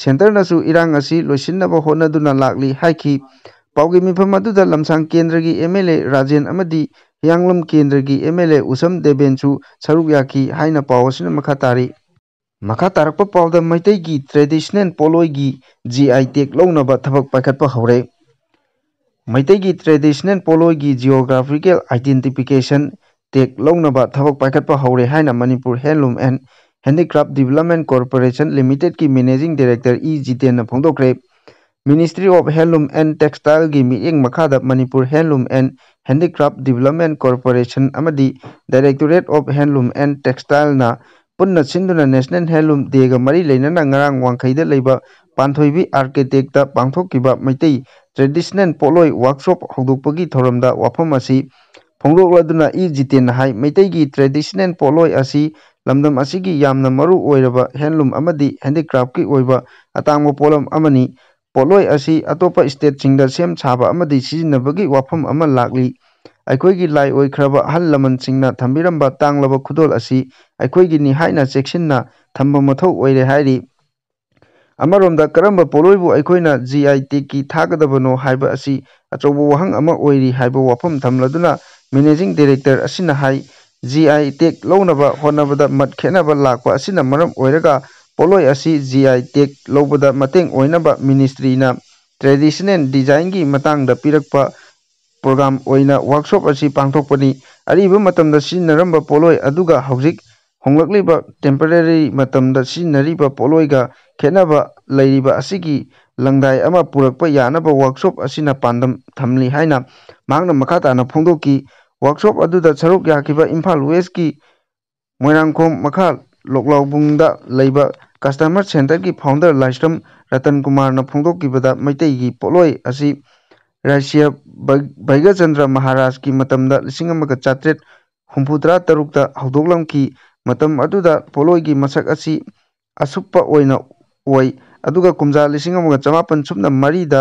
ꯁꯦꯟꯇꯔꯅꯁꯨ ꯏꯔꯥꯡ ꯑꯁꯤ ꯂꯣꯏꯁꯤꯟꯅꯕ ꯍꯣꯠꯅꯗꯨꯅ ꯂꯥꯛꯂꯤ ꯍꯥꯏꯈꯤ꯫ ꯄꯥꯎꯒꯤ ꯃꯤꯐꯝ ꯑꯗꯨꯗ ꯂꯝꯁꯥꯡ ꯀꯦꯟꯗ꯭ꯔꯒꯤ ꯑꯦꯝ.ꯑꯦꯜ.ꯑꯦ. ꯔꯥꯖꯦꯟ ꯑꯃꯗꯤ ꯍꯤꯌꯥꯡꯂꯝ ꯀꯦꯟꯗ꯭ꯔꯒꯤ ꯑꯦꯝ.ꯑꯦꯜ.ꯑꯦ. ꯎꯁꯝ-ꯗꯦꯕꯦꯟꯁꯨ ꯁꯔꯨꯛ ꯌꯥꯈꯤ ꯍꯥꯏꯅ ꯄꯥꯎ ꯑꯁꯤꯅ ꯃꯈꯥ ꯇꯥꯔꯤ꯫ ꯃꯈꯥ ꯇꯥꯔꯛꯄ ꯄꯥꯎꯗ ꯃꯩꯇꯩꯒꯤ ꯇ꯭ꯔꯦꯗꯤꯁꯅꯦꯜ ꯄꯣꯠꯂꯣꯏꯒꯤ ꯖꯤ.ꯑꯥꯏ. ꯇꯦꯒ ꯂꯧꯅꯕ ꯊꯕꯛ ꯄꯥꯏꯈꯠꯄ ꯍꯧꯔꯦ꯫ ꯃꯩꯇꯩꯒꯤ ꯇ꯭ꯔꯦꯗꯤꯁꯅꯦꯜ ꯄꯣꯠꯂꯣꯏꯒꯤ ꯖꯤꯑꯣꯒ꯭ꯔꯥꯐꯤꯀꯦꯜ ꯑꯥꯏꯗꯦꯟꯇꯤꯐꯤꯀꯦꯁꯟ ꯇꯦꯒ ꯂꯧꯅꯕ ꯊꯕꯛ ꯄꯥꯏꯈꯠꯄ ꯍꯧꯔꯦ ꯍꯥꯏꯅ Manipur handloom and handicraft development corporation ꯂꯤꯃꯤꯇꯦꯗꯀꯤ ꯃꯦꯅꯦꯖꯤꯡ ꯗꯥꯏꯔꯦꯛꯇꯔ ꯏ.ꯖꯤꯇꯦꯟꯅ ꯐꯣꯡꯗꯣꯛꯈ꯭ꯔꯦ꯫ ꯃꯤꯅꯤꯁꯇ꯭ꯔꯤ ꯑꯣꯐ ꯍꯦꯟꯂꯨꯝ ꯑꯦꯟ ꯇꯦꯛꯁꯇꯥꯏꯜꯒꯤ ꯃꯤꯠꯌꯦꯡ ꯃꯈꯥꯗ Manipur handloom and handicraft development corporation ꯑꯃꯗꯤ ꯗꯥꯏꯔꯦꯛꯇꯣꯔꯦꯠ ꯑꯣꯐ ꯍꯦꯟꯂꯨꯝ ꯑꯦꯟ ꯇꯦꯛꯁꯇꯥꯏꯜꯅ ꯄꯨꯟꯅ ꯁꯤꯟꯗꯨꯅ ꯅꯦꯁꯅꯦꯜ ꯍꯦꯟꯂꯨꯝ ꯗꯦꯒ ꯃꯔꯤ ꯂꯩꯅꯅ ꯉꯔꯥꯡ ꯋꯥꯡꯈꯩꯗ ꯂꯩꯕ ꯄꯥꯟꯊꯣꯏꯕꯤ ꯑꯥꯔꯀꯤꯇꯦꯛꯇ ꯄꯥꯡꯊꯣꯛꯈꯤꯕ ꯃꯩꯇꯩ ꯇ꯭ꯔꯦꯗꯤꯁꯅꯦꯜ ꯄꯣꯠꯂꯣꯏ ꯋꯥꯔꯛꯁꯣꯞ ꯍꯧꯗꯣꯛꯄꯒꯤ ꯊꯧꯔꯝꯗ ꯋꯥꯐꯝ ꯑꯁꯤ ꯐꯣꯡꯗꯣꯛꯂꯗꯨꯅ ꯏ.ꯖꯤꯇꯦꯟꯅ ꯍꯥꯏ ꯃꯩꯇꯩꯒꯤ ꯇ꯭ꯔꯦꯗꯤꯁꯅꯦꯜ ꯄꯣꯠꯂꯣꯏ ꯑꯁꯤ ꯂꯝꯗꯝ ꯑꯁꯤꯒꯤ ꯌꯥꯝꯅ ꯃꯔꯨ ꯑꯣꯏꯔꯕ ꯍꯦꯟꯂꯨꯝ ꯑꯃꯗꯤ ꯍꯦꯟꯗꯤꯀ꯭ꯔꯥꯐꯀꯤ ꯑꯣꯏꯕ ꯑꯇꯥꯡꯕ ꯄꯣꯠꯂꯝ ꯑꯃꯅꯤ꯫ ꯄꯣꯠꯂꯣꯏ ꯑꯁꯤ ꯑꯇꯣꯞꯄ ꯁ꯭ꯇꯦꯠꯁꯤꯡꯗ ꯁꯦꯝ ꯁꯥꯕ ꯑꯃꯗꯤ ꯁꯤꯖꯤꯟꯅꯕꯒꯤ ꯋꯥꯐꯝ ꯑꯃ ꯂꯥꯛꯂꯤ꯫ ꯑꯩꯈꯣꯏꯒꯤ ꯂꯥꯏ ꯑꯣꯏꯈ꯭ꯔꯕ ꯑꯍꯜ ꯂꯃꯟꯁꯤꯡꯅ ꯊꯝꯕꯤꯔꯝꯕ ꯇꯥꯡꯂꯕ ꯈꯨꯗꯣꯜ ꯑꯁꯤ ꯑꯩꯈꯣꯏꯒꯤꯅꯤ ꯍꯥꯏꯅ ꯆꯦꯛꯁꯤꯟꯅ ꯊꯝꯕ ꯃꯊꯧ ꯑꯣꯏꯔꯦ ꯍꯥꯏꯔꯤ꯫ ꯑꯃꯔꯣꯝꯗ ꯀꯔꯝꯕ ꯄꯣꯠꯂꯣꯏꯕꯨ ꯑꯩꯈꯣꯏꯅ ꯖꯤ.ꯑꯥꯏ. ꯇꯦꯒꯀꯤ ꯊꯥꯒꯗꯕꯅꯣ ꯍꯥꯏꯕ ꯑꯁꯤ ꯑꯆꯧꯕ ꯋꯥꯍꯪ ꯑꯃ ꯑꯣꯏꯔꯤ ꯍꯥꯏꯕ ꯋꯥꯐꯝ ꯊꯝꯂꯗꯨꯅ ꯃꯦꯅꯦꯖꯤꯡ ꯗꯥꯏꯔꯦꯛꯇꯔ ꯑꯁꯤꯅ ꯍꯥꯏ ꯖꯤ.ꯑꯥꯏ. ꯇꯦꯒ ꯂꯧꯅꯕ ꯍꯣꯠꯅꯕꯗ ꯃꯠ ꯈꯦꯠꯅꯕ ꯂꯥꯛꯄ ꯑꯁꯤꯅ ꯃꯔꯝ ꯑꯣꯏꯔꯒ ꯄꯣꯠꯂꯣꯏ ꯑꯁꯤ ꯖꯤ.ꯑꯥꯏ. ꯇꯦꯒ ꯂꯧꯕꯗ ꯃꯇꯦꯡ ꯑꯣꯏꯅꯕ ꯃꯤꯅꯤꯁꯇ꯭ꯔꯤꯅ ꯇ꯭ꯔꯦꯗꯤꯁꯅꯦꯜ ꯗꯤꯖꯥꯏꯟꯒꯤ ꯃꯇꯥꯡꯗ ꯄꯤꯔꯛꯄ ꯄ꯭ꯔꯣꯒ꯭ꯔꯥꯝ ꯑꯣꯏꯅ ꯋꯥꯔꯛꯁꯣꯞ ꯑꯁꯤ ꯄꯥꯡꯊꯣꯛꯄꯅꯤ꯫ ꯑꯔꯤꯕ ꯃꯇꯝꯗ ꯁꯤꯖꯤꯟꯅꯔꯝꯕ ꯄꯣꯠꯂꯣꯏ ꯑꯗꯨꯒ ꯍꯧꯖꯤꯛ ꯍꯣꯡꯂꯛꯂꯤꯕ ꯇꯦꯝꯄꯔꯦꯔꯤ ꯃꯇꯝꯗ ꯁꯤꯖꯤꯟꯅꯔꯤꯕ ꯄꯣꯠꯂꯣꯏꯒ ꯈꯦꯠꯅꯕ ꯂꯩꯔꯤꯕ ꯑꯁꯤꯒꯤ ꯂꯪꯗꯥꯏ ꯑꯃ ꯄꯨꯔꯛꯄ ꯌꯥꯅꯕ ꯋꯥꯔꯛꯁꯣꯞ ꯑꯁꯤꯅ ꯄꯥꯟꯗꯝ ꯊꯝꯂꯤ ꯍꯥꯏꯅ ꯃꯍꯥꯛꯅ ꯃꯈꯥ ꯇꯥꯅ ꯐꯣꯡꯗꯣꯛꯈꯤ꯫ ꯋꯥꯔꯛꯁꯣꯞ ꯑꯗꯨꯗ ꯁꯔꯨꯛ ꯌꯥꯈꯤꯕ ꯏꯝꯐꯥꯜ ꯋꯦꯁꯀꯤ ꯃꯣꯏꯔꯥꯡꯈꯣꯝ ꯃꯈꯥ ꯂꯣꯛꯂꯥꯎꯕꯨꯡꯗ ꯂꯩꯕ ꯀꯁꯇꯃꯔ ꯁꯦꯟꯇꯔꯒꯤ ꯐꯥꯎꯟꯗꯔ ꯂꯥꯏꯁ꯭ꯔꯝ ꯔꯇꯟꯀꯨꯃꯥꯔꯅ ꯐꯣꯡꯗꯣꯛꯈꯤꯕꯗ ꯃꯩꯇꯩꯒꯤ ꯄꯣꯠꯂꯣꯏ ꯑꯁꯤ ꗫꫪꯁꯤꯌ ꯃꯍꯥꯔꯥꯖꯀꯤ ꯃꯇꯝꯗ 1863ꯇ ꯍꯧꯗꯣꯛꯂꯝꯈꯤ꯫ ꯃꯇꯝ ꯑꯗꯨꯗ ꯄꯣꯠꯂꯣꯏꯒꯤ ꯃꯁꯛ ꯑꯁꯤ ꯑꯁꯨꯞꯄ ꯑꯣꯏꯅ ꯑꯣꯏ ꯑꯗꯨꯒ ꯀꯨꯝꯖꯥ 1884ꯗ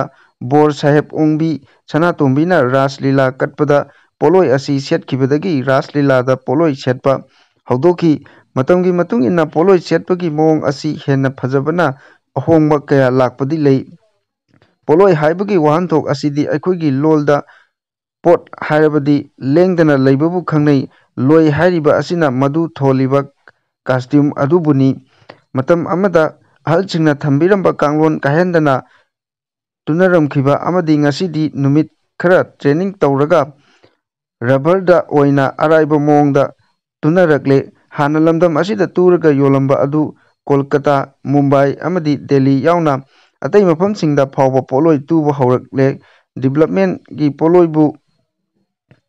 ꯕꯣꯔ ꯁꯥꯍꯦꯕ ꯑꯣꯡꯕꯤ ꯁꯅꯥꯇꯣꯝꯕꯤꯅ ꯔꯥꯁ ꯂꯤꯂꯥ ꯀꯠꯄꯗ ꯄꯣꯠꯂꯣꯏ ꯑꯁꯤ ꯁꯦꯠꯈꯤꯕꯗꯒꯤ ꯔꯥꯁ ꯂꯤꯂꯥꯗ ꯄꯣꯠꯂꯣꯏ ꯁꯦꯠꯄ ꯍꯧꯗꯣꯛꯈꯤ꯫ ꯃꯇꯝꯒꯤ ꯃꯇꯨꯡ ꯏꯟꯅ ꯄꯣꯠꯂꯣꯏ ꯁꯦꯠꯄꯒꯤ ꯃꯑꯣꯡ ꯑꯁꯤ ꯍꯦꯟꯅ ꯐꯖꯕꯅ ꯑꯍꯣꯡꯕ ꯀꯌꯥ ꯂꯥꯛꯄꯗꯤ ꯂꯩ꯫ ꯄꯣꯠꯂꯣꯏ ꯍꯥꯏꯕꯒꯤ ꯋꯥꯍꯟꯊꯣꯛ ꯑꯁꯤꯗꯤ ꯑꯩꯈꯣꯏꯒꯤ ꯂꯣꯜꯗ ꯄꯣꯠ ꯍꯥꯏꯔꯕꯗꯤ ꯂꯦꯡꯗꯅ ꯂꯩꯕꯕꯨ ꯈꯪꯅꯩ꯫ ꯂꯣꯏ ꯍꯥꯏꯔꯤꯕ ꯑꯁꯤꯅ ꯃꯗꯨ ꯊꯣꯜꯂꯤꯕ ꯀꯁꯇ꯭ꯌꯨꯝ ꯑꯗꯨꯕꯨꯅꯤ꯫ ꯃꯇꯝ ꯑꯃꯗ ꯑꯍꯜꯁꯤꯡꯅ ꯊꯝꯕꯤꯔꯝꯕ ꯀꯥꯡꯂꯣꯟ ꯀꯥꯏꯍꯟꯗꯅ ꯇꯨꯅꯔꯝꯈꯤꯕ ꯑꯃꯗꯤ ꯉꯁꯤꯗꯤ ꯅꯨꯃꯤꯠ ꯈꯔ ꯇ꯭ꯔꯦꯅꯤꯡ ꯇꯧꯔꯒ ꯔꯕꯔꯗ ꯑꯣꯏꯅ ꯑꯔꯥꯏꯕ ꯃꯑꯣꯡꯗ ꯇꯨꯅꯔꯛꯂꯦ꯫ ꯍꯥꯟꯅ ꯂꯝꯗꯝ ꯑꯁꯤꯗ ꯇꯨꯔꯒ ꯌꯣꯜꯂꯝꯕ ꯑꯗꯨ ꯀꯣꯜꯀꯇꯥ, ꯃꯨꯝꯕꯥꯏ ꯑꯃꯗꯤ ꯗꯦꯜꯂꯤ ꯌꯥꯎꯅ ꯑꯇꯩ ꯃꯐꯝꯁꯤꯡꯗ ꯐꯥꯎꯕ ꯄꯣꯠꯂꯣꯏ ꯇꯨꯕ ꯍꯧꯔꯛꯂꯦ꯫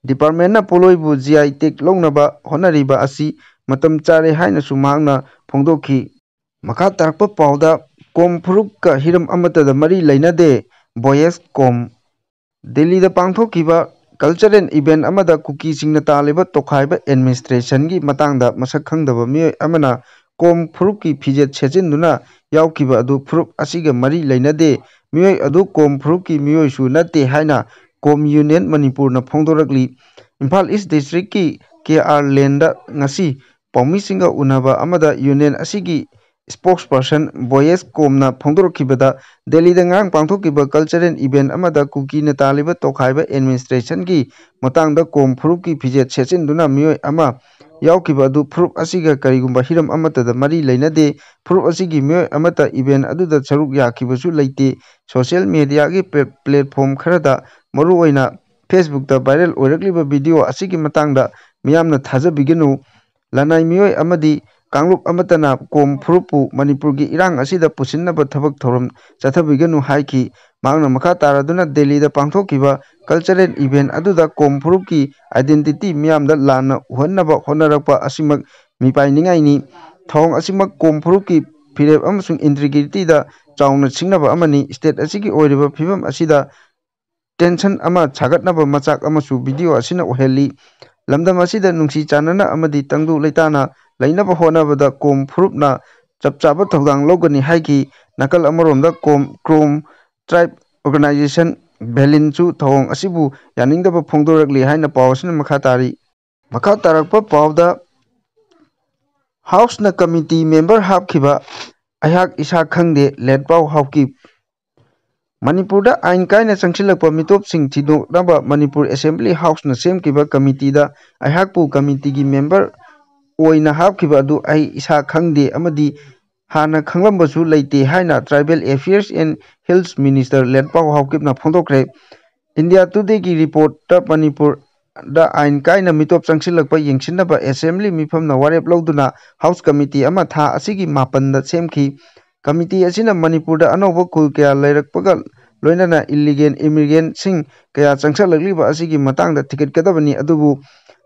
ꯗꯤꯄꯥꯔꯠꯃꯦꯟꯠꯅ ꯄꯣꯠꯂꯣꯏꯕꯨ ꯖꯤ.ꯑꯥꯏ. ꯇꯦꯒ ꯂꯧꯅꯕ ꯍꯣꯠꯅꯔꯤꯕ ꯑꯁꯤ ꯃꯇꯝ ꯆꯥꯔꯦ ꯍꯥꯏꯅꯁꯨ ꯃꯍꯥꯛꯅ ꯐꯣꯡꯗꯣꯛꯈꯤ꯫ ꯃꯈꯥ ꯇꯥꯔꯛꯄ ꯄꯥꯎꯗ ꯀꯣꯝ ꯐꯨꯔꯨꯞꯀ ꯍꯤꯔꯝ ꯑꯃꯠꯇꯗ ꯃꯔꯤ ꯂꯩꯅꯗꯦ ꯕꯣꯌꯦꯖ ꯀꯣꯝ ꯗꯤꯜꯂꯤꯗ ꯄꯥꯡꯊꯣꯛꯈꯤꯕ ꯀꯜꯆꯔꯦꯜ ꯏꯚꯦꯟꯠ ꯑꯃꯗ ꯀꯨꯀꯤꯁꯤꯡꯅ ꯇꯥꯜꯂꯤꯕ ꯇꯣꯈꯥꯏꯕ ꯑꯦꯗꯃꯤꯅꯤꯁꯇ꯭ꯔꯦꯁꯟꯒꯤ ꯃꯇꯥꯡꯗ ꯃꯁꯛ ꯈꯪꯗꯕ ꯃꯤꯑꯣꯏ ꯑꯃꯅ ꯀꯣꯝ ꯐꯨꯔꯨꯞꯀꯤ ꯐꯤꯖꯦꯠ ꯁꯦꯠꯆꯤꯟꯗꯨꯅ ꯌꯥꯎꯈꯤꯕ ꯑꯗꯨ ꯐꯨꯔꯨꯞ ꯑꯁꯤꯒ ꯃꯔꯤ ꯂꯩꯅꯗꯦ, ꯃꯤꯑꯣꯏ ꯑꯗꯨ ꯀꯣꯝ ꯐꯨꯔꯨꯞꯀꯤ ꯃꯤꯑꯣꯏꯁꯨ ꯅꯠꯇꯦ ꯍꯥꯏꯅ ꯀꯣꯝ ꯌꯨꯅꯤꯌꯟ ꯃꯅꯤꯄꯨꯔꯅ ꯐꯣꯡꯗꯣꯔꯛꯂꯤ꯫ ꯏꯝꯐꯥꯜ ꯏꯁꯠ ꯗꯤꯁꯇ꯭ꯔꯤꯛꯀꯤ ꯀꯦ.ꯑꯥꯔ. ꯂꯦꯟꯗ ꯉꯁꯤ ꯄꯥꯎꯃꯤꯁꯤꯡꯒ ꯎꯅꯕ ꯑꯃꯗ ꯌꯨꯅꯤꯌꯟ ꯑꯁꯤꯒꯤ ꯁ꯭ꯄꯣꯛꯁꯄꯔꯁꯟ ꯕꯣꯌꯦꯖ ꯀꯣꯝꯅ ꯐꯣꯡꯗꯣꯔꯛꯈꯤꯕꯗ ꯗꯦꯜꯂꯤꯗ ꯉꯔꯥꯡ ꯄꯥꯡꯊꯣꯛꯈꯤꯕ ꯀꯜꯆꯔꯦꯜ ꯏꯚꯦꯟꯠ ꯑꯃꯗ ꯀꯨꯀꯤꯅ ꯇꯥꯜꯂꯤꯕ ꯇꯣꯈꯥꯏꯕ ꯑꯦꯗꯃꯤꯅꯤꯁꯇ꯭ꯔꯦꯁꯟꯒꯤ ꯃꯇꯥꯡꯗ ꯀꯣꯝ ꯐꯨꯔꯨꯞꯀꯤ ꯐꯤꯖꯦꯠ ꯁꯦꯠꯆꯤꯟꯗꯨꯅ ꯃꯤꯑꯣꯏ ꯑꯃ ꯌꯥꯎꯈꯤꯕ ꯑꯗꯨ ꯐꯨꯔꯨꯞ ꯑꯁꯤꯒ ꯀꯔꯤꯒꯨꯝꯕ ꯍꯤꯔꯝ ꯑꯃꯠꯇꯗ ꯃꯔꯤ ꯂꯩꯅꯗꯦ꯫ ꯐꯨꯔꯨꯞ ꯑꯁꯤꯒꯤ ꯃꯤꯑꯣꯏ ꯑꯃꯠꯇ ꯏꯚꯦꯟꯠ ꯑꯗꯨꯗ ꯁꯔꯨꯛ ꯌꯥꯈꯤꯕꯁꯨ ꯂꯩꯇꯦ꯫ ꯁꯣꯁꯤꯌꯦꯜ ꯃꯤꯗꯤꯌꯥꯒꯤ ꯄ꯭ꯂꯦꯠꯐꯣꯔꯝ ꯈꯔꯗ ꯃꯔꯨꯑꯣꯏꯅ ꯐꯦꯁꯕꯨꯛꯇ ꯚꯥꯏꯔꯦꯜ ꯑꯣꯏꯔꯛꯂꯤꯕ ꯚꯤꯗꯤꯑꯣ ꯑꯁꯤꯒꯤ ꯃꯇꯥꯡꯗ ꯃꯤꯌꯥꯝꯅ ꯊꯥꯖꯕꯤꯒꯅꯨ꯫ ꯂꯅꯥꯏ ꯃꯤꯑꯣꯏ ꯑꯃꯗꯤ ꯀꯥꯡꯂꯨꯞ ꯑꯃꯠꯇꯅ ꯀꯣꯝ ꯐꯨꯔꯨꯞꯄꯨ ꯃꯅꯤꯄꯨꯔꯒꯤ ꯏꯔꯥꯡ ꯑꯁꯤꯗ ꯄꯨꯁꯤꯟꯅꯕ ꯊꯕꯛ ꯊꯧꯔꯝ ꯆꯠꯊꯕꯤꯒꯅꯨ ꯍꯥꯏꯈꯤ꯫ ꯃꯍꯥꯛꯅ ꯃꯈꯥ ꯇꯥꯔꯗꯨꯅ ꯗꯦꯜꯂꯤꯗ ꯄꯥꯡꯊꯣꯛꯈꯤꯕ ꯀꯜꯆꯔꯦꯜ ꯏꯚꯦꯟꯠ ꯑꯗꯨꯗ ꯀꯣꯝ ꯐꯨꯔꯨꯞꯀꯤ ꯑꯥꯏꯗꯦꯟꯇꯤꯇꯤ ꯃꯤꯌꯥꯝꯗ ꯂꯥꯟꯅ ꯎꯍꯟꯅꯕ ꯍꯣꯠꯅꯔꯛꯄ ꯑꯁꯤꯃꯛ ꯃꯤꯄꯥꯏꯅꯤꯡꯉꯥꯏꯅꯤ꯫ ꯊꯧꯑꯣꯡ ꯑꯁꯤꯃꯛ ꯀꯣꯝ ꯐꯨꯔꯨꯞꯀꯤ ꯐꯤꯔꯦꯞ ꯑꯃꯁꯨꯡ ꯏꯟꯇꯤꯒ꯭ꯔꯤꯇꯤꯗ ꯆꯥꯎꯅ ꯁꯤꯡꯅꯕ ꯑꯃꯅꯤ꯫ ꯁ꯭ꯇꯦꯠ ꯑꯁꯤꯒꯤ ꯑꯣꯏꯔꯤꯕ ꯐꯤꯚꯝ ꯑꯁꯤꯗ ꯇꯦꯟꯁꯟ ꯑꯃ ꯁꯥꯒꯠꯅꯕ ꯃꯆꯥꯛ ꯑꯃꯁꯨ ꯚꯤꯗꯤꯑꯣ ꯑꯁꯤꯅ ꯑꯣꯏꯍꯜꯂꯤ꯫ ꯂꯝꯗꯝ ꯑꯁꯤꯗ ꯅꯨꯡꯁꯤ ꯆꯥꯟꯅꯅ ꯑꯃꯗꯤ ꯇꯪꯗꯨ ꯂꯩꯇꯥꯅ ꯂꯩꯅꯕ ꯍꯣꯠꯅꯕꯗ ꯀꯣꯝ ꯐꯨꯔꯨꯞꯅ ꯆꯞ ꯆꯥꯕ ꯊꯧꯗꯥꯡ ꯂꯧꯒꯅꯤ ꯍꯥꯏꯈꯤ꯫ ꯅꯥꯀꯜ ꯑꯃꯔꯣꯝꯗ ꯀ꯭ꯔꯣꯝ ꯇ꯭ꯔꯥꯏꯕ ꯑꯣꯔꯒꯅꯥꯏꯖꯦꯁꯟ ꯚꯦꯂꯤꯟꯁꯨ ꯊꯧꯑꯣꯡ ꯑꯁꯤꯕꯨ ꯌꯥꯅꯤꯡꯗꯕ ꯐꯣꯡꯗꯣꯔꯛꯂꯤ ꯍꯥꯏꯅ ꯄꯥꯎ ꯑꯁꯤꯅ ꯃꯈꯥ ꯇꯥꯔꯤ꯫ ꯃꯈꯥ ꯇꯥꯔꯛꯄ ꯄꯥꯎꯗ ꯍꯥꯎꯁꯅ ꯀꯃꯤꯇꯤ ꯃꯦꯝꯕꯔ ꯍꯥꯞꯈꯤꯕ ꯑꯩꯍꯥꯛ ꯏꯁꯥ ꯈꯪꯗꯦ ꯂꯦꯠꯄꯥꯎ ꯍꯥꯎꯀꯤꯞ ꯃꯅꯤꯄꯨꯔꯗ ꯑꯥꯏꯟ ꯀꯥꯏꯅ ꯆꯪꯁꯤꯜꯂꯛꯄ ꯃꯤꯇꯣꯞꯁꯤꯡ ꯊꯤꯗꯣꯛꯅꯕ ꯃꯅꯤꯄꯨꯔ ꯑꯦꯁꯦꯝꯕ꯭ꯂꯤ ꯍꯥꯎꯁꯅ ꯁꯦꯝꯈꯤꯕ ꯀꯃꯤꯇꯤꯗ ꯑꯩꯍꯥꯛꯄꯨ ꯀꯃꯤꯇꯤꯒꯤ ꯃꯦꯝꯕꯔ ꯑꯣꯏꯅ ꯍꯥꯞꯈꯤꯕ ꯑꯗꯨ ꯑꯩ ꯏꯁꯥ ꯈꯪꯗꯦ ꯑꯃꯗꯤ ꯍꯥꯟꯅ ꯈꯪꯂꯝꯕꯁꯨ ꯂꯩꯇꯦ ꯍꯥꯏꯅ tribal affairs and hills minister Letpao ꯍꯥꯎꯀꯤꯞꯅ ꯐꯣꯡꯗꯣꯛꯈ꯭ꯔꯦ꯫ ꯏꯟꯗꯤꯌꯥ ꯇꯨꯗꯦꯒꯤ ꯔꯤꯄꯣꯔꯠꯇ ꯃꯅꯤꯄꯨꯔꯗ ꯑꯥꯏꯟ ꯀꯥꯏꯅ ꯃꯤꯇꯣꯞ ꯆꯪꯁꯤꯜꯂꯛꯄ ꯌꯦꯡꯁꯤꯟꯅꯕ ꯑꯦꯁꯦꯝꯕ꯭ꯂꯤ ꯃꯤꯐꯝꯅ ꯋꯥꯔꯦꯞ ꯂꯧꯗꯨꯅ ꯍꯥꯎꯁ ꯀꯃꯤꯇꯤ ꯑꯃ ꯊꯥ ꯑꯁꯤꯒꯤ 8ꯗ ꯁꯦꯝꯈꯤ꯫ ꯀꯃꯤꯇꯤ ꯑꯁꯤꯅ ꯃꯅꯤꯄꯨꯔꯗ ꯑꯅꯧꯕ ꯈꯨꯜ ꯀꯌꯥ ꯂꯩꯔꯛꯄꯒ ꯂꯣꯏꯅꯅ ꯏꯜꯂꯤꯒꯦꯜ ꯏꯃꯤꯒ꯭ꯔꯦꯟꯠꯁꯤꯡ ꯀꯌꯥ ꯆꯪꯁꯤꯜꯂꯛꯂꯤꯕ ꯑꯁꯤꯒꯤ ꯃꯇꯥꯡꯗ ꯊꯤꯒꯠꯀꯗꯕꯅꯤ꯫ ꯑꯗꯨꯕꯨ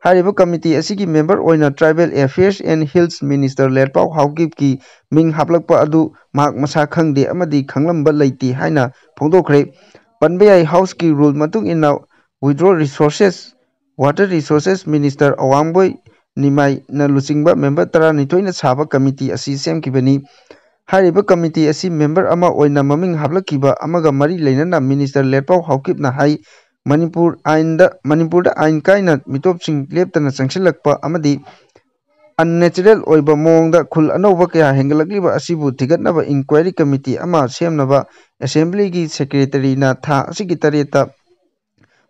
ꯍꯥꯏꯔꯤꯕ ꯀꯃꯤꯇꯤ ꯑꯁꯤꯒꯤ ꯃꯦꯝꯕꯔ ꯑꯣꯏꯅ tribal affairs and hills minister Letpao ꯍꯥꯎꯀꯤꯞꯀꯤ ꯃꯤꯡ ꯍꯥꯞꯂꯛꯄ ꯑꯗꯨ ꯃꯍꯥꯛ ꯃꯁꯥ ꯈꯪꯗꯦ ꯑꯃꯗꯤ ꯈꯪꯂꯝꯕ ꯂꯩꯇꯦ ꯍꯥꯏꯅ ꯐꯣꯡꯗꯣꯛꯈ꯭ꯔꯦ꯫ ꯄꯟꯕ ꯌꯥꯏ ꯍꯥꯎꯁꯀꯤ ꯔꯨꯜ ꯃꯇꯨꯡ ꯏꯟꯅ ꯋꯥꯇꯔ ꯔꯤꯁꯣꯔꯁꯦꯁ ꯃꯤꯅꯤꯁꯇꯔ ꯑꯋꯥꯡꯕꯣꯏ ꯅꯤꯃꯥꯏꯅ ꯂꯨꯆꯤꯡꯕ ꯃꯦꯝꯕꯔ 12ꯅ ꯁꯥꯕ ꯀꯃꯤꯇꯤ ꯑꯁꯤ ꯁꯦꯝꯈꯤꯕꯅꯤ꯫ ꯍꯥꯏꯔꯤꯕ ꯀꯃꯤꯇꯤ ꯑꯁꯤ ꯃꯦꯝꯕꯔ ꯑꯃ ꯑꯣꯏꯅ ꯃꯃꯤꯡ ꯍꯥꯞꯂꯛꯈꯤꯕ ꯑꯃꯒ ꯃꯔꯤ ꯂꯩꯅꯅ ꯃꯤꯅꯤꯁꯇꯔ ꯂꯦꯠꯄꯥꯎ ꯍꯥꯎꯀꯤꯞꯅ ꯍꯥꯏ ꯃꯅꯤꯄꯨꯔꯗ ꯑꯥꯏꯟ ꯀꯥꯏꯅ ꯃꯤꯇꯣꯞꯁꯤꯡ ꯂꯦꯞꯇꯅ ꯆꯪꯁꯤꯜꯂꯛꯄ ꯑꯃꯗꯤ ꯑꯟꯅꯦꯆꯔꯦꯜ ꯑꯣꯏꯕ ꯃꯑꯣꯡꯗ ꯈꯨꯜ ꯑꯅꯧꯕ ꯀꯌꯥ ꯍꯦꯟꯒꯠꯂꯛꯂꯤꯕ ꯑꯁꯤꯕꯨ ꯊꯤꯒꯠꯅꯕ ꯏꯟꯀ꯭ꯋꯥꯏꯔꯤ ꯀꯃꯤꯇꯤ ꯑꯃ ꯁꯦꯝꯅꯕ ꯑꯦꯁꯦꯝꯕ꯭ꯂꯤꯒꯤ ꯁꯦꯀ꯭ꯔꯦꯇꯔꯤꯅ ꯊꯥ ꯑꯁꯤꯒꯤ 8ꯇ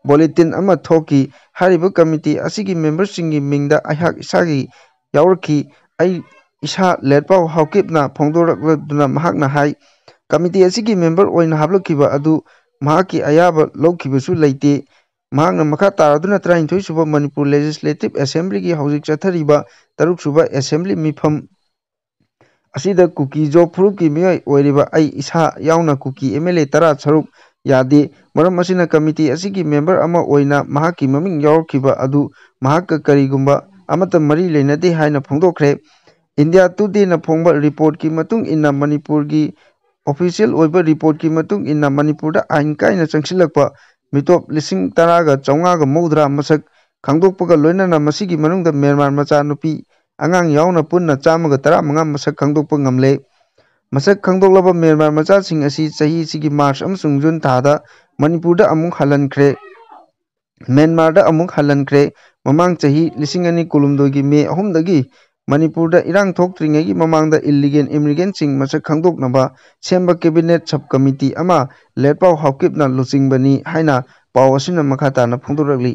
ꯕꯨꯂꯦꯇꯤꯟ ꯑꯃ ꯊꯣꯛꯈꯤ꯫ ꯍꯥꯏꯔꯤꯕ ꯀꯃꯤꯇꯤ ꯑꯁꯤꯒꯤ ꯃꯦꯝꯕꯔꯁꯤꯡꯒꯤ ꯃꯤꯡꯗ ꯑꯩꯍꯥꯛ ꯏꯁꯥꯒꯤ ꯌꯥꯎꯔꯛꯈꯤ꯫ ꯑꯩ ꯏꯁꯥ ꯂꯦꯠꯄꯥꯎ ꯍꯥꯎꯀꯤꯞꯅ ꯐꯣꯡꯗꯣꯔꯛꯂꯗꯨꯅ ꯃꯍꯥꯛꯅ ꯍꯥꯏ ꯀꯃꯤꯇꯤ ꯑꯁꯤꯒꯤ ꯃꯦꯝꯕꯔ ꯑꯣꯏꯅ ꯍꯥꯞꯂꯛꯈꯤꯕ ꯑꯗꯨ ꯃꯍꯥꯛꯀꯤ ꯑꯌꯥꯕ ꯂꯧꯈꯤꯕꯁꯨ ꯂꯩꯇꯦ꯫ ꯃꯍꯥꯛꯅ ꯃꯈꯥ ꯇꯥꯔꯗꯨꯅ 32ꯁꯨꯕ ꯃꯅꯤꯄꯨꯔ ꯂꯦꯖꯤꯁꯂꯦꯇꯤꯚ ꯑꯦꯁꯦꯝꯕ꯭ꯂꯤꯒꯤ ꯍꯧꯖꯤꯛ ꯆꯠꯊꯔꯤꯕ 6ꯁꯨꯕ ꯑꯦꯁꯦꯝꯕ꯭ꯂꯤ ꯃꯤꯐꯝ ꯑꯁꯤꯗ ꯀꯨꯀꯤ-ꯖꯣꯕ ꯐꯨꯔꯨꯞꯀꯤ ꯃꯤꯑꯣꯏ ꯑꯣꯏꯔꯤꯕ ꯑꯩ ꯏꯁꯥ ꯌꯥꯎꯅ ꯀꯨꯀꯤ ꯑꯦꯝ.ꯑꯦꯜ.ꯑꯦ. 10 ꯁꯔꯨꯛ ꯌꯥꯗꯦ꯫ ꯃꯔꯝ ꯑꯁꯤꯅ ꯀꯃꯤꯇꯤ ꯑꯁꯤꯒꯤ ꯃꯦꯝꯕꯔ ꯑꯃ ꯑꯣꯏꯅ ꯃꯍꯥꯛꯀꯤ ꯃꯃꯤꯡ ꯌꯥꯎꯔꯛꯈꯤꯕ ꯑꯗꯨ ꯃꯍꯥꯛꯀ ꯀꯔꯤꯒꯨꯝꯕ ꯑꯃꯠꯇ ꯃꯔꯤ ꯂꯩꯅꯗꯦ ꯍꯥꯏꯅ ꯐꯣꯡꯗꯣꯛꯈ꯭ꯔꯦ꯫ ꯏꯟꯗꯤꯌꯥ ꯇꯨꯗꯦꯅ ꯐꯣꯡꯕ ꯔꯤꯄꯣꯔꯠꯀꯤ ꯃꯇꯨꯡ ꯏꯟꯅ ꯃꯅꯤꯄꯨꯔꯒꯤ ꯑꯣꯐꯤꯁꯤꯌꯦꯜ ꯑꯣꯏꯕ ꯔꯤꯄꯣꯔꯠꯀꯤ ꯃꯇꯨꯡ ꯏꯟꯅ ꯃꯅꯤꯄꯨꯔꯗ ꯑꯥꯏꯟ ꯀꯥꯏꯅ ꯆꯪꯁꯤꯜꯂꯛꯄ ꯃꯤꯇꯣꯞ 10,10,990 ꯃꯁꯛ ꯈꯪꯗꯣꯛꯄꯒ ꯂꯣꯏꯅꯅ ꯃꯁꯤꯒꯤ ꯃꯅꯨꯡꯗ ꯃ꯭ꯌꯥꯟꯃꯥꯔ ꯃꯆꯥ ꯅꯨꯄꯤ ꯑꯉꯥꯡ ꯌꯥꯎꯅ ꯄꯨꯟꯅ 115 ꯃꯁꯛ ꯈꯪꯗꯣꯛꯄ ꯉꯝꯂꯦ꯫ ꯃꯁꯛ ꯈꯪꯗꯣꯛꯂꯕ ꯃ꯭ꯌꯥꯟꯃꯥꯔ ꯃꯆꯥꯁꯤꯡ ꯑꯁꯤ ꯆꯍꯤꯁꯤꯒꯤ ꯃꯥꯔꯆ ꯑꯃꯁꯨꯡ ꯖꯨꯟ ꯊꯥꯗ ꯃꯅꯤꯄꯨꯔꯗ ꯑꯃꯨꯛ ꯍꯜꯍꯟꯈ꯭ꯔꯦ ꯃ꯭ꯌꯥꯟꯃꯥꯔꯗ ꯑꯃꯨꯛ ꯍꯜꯍꯟꯈ꯭ꯔꯦ꯫ ꯃꯃꯥꯡ ꯆꯍꯤ 2019ꯒꯤ ꯃꯦ 3ꯗꯒꯤ ꯃꯅꯤꯄꯨꯔꯗ ꯏꯔꯥꯡ ꯊꯣꯛꯇ꯭ꯔꯤꯉꯩꯒꯤ ꯃꯃꯥꯡꯗ ꯏꯜꯂꯤꯒꯦꯜ ꯏꯃꯤꯒ꯭ꯔꯦꯟꯠꯁꯤꯡ ꯃꯁꯛ ꯈꯪꯗꯣꯛꯅꯕ ꯁꯦꯝꯕ ꯀꯦꯕꯤꯅꯦꯠ ꯁꯕ ꯀꯃꯤꯇꯤ ꯑꯃ ꯂꯦꯠꯄꯥꯎ ꯍꯥꯎꯀꯤꯞꯅ ꯂꯨꯆꯤꯡꯕꯅꯤ ꯍꯥꯏꯅ ꯄꯥꯎ ꯑꯁꯤꯅ ꯃꯈꯥ ꯇꯥꯅ ꯐꯣꯡꯗꯣꯔꯛꯂꯤ꯫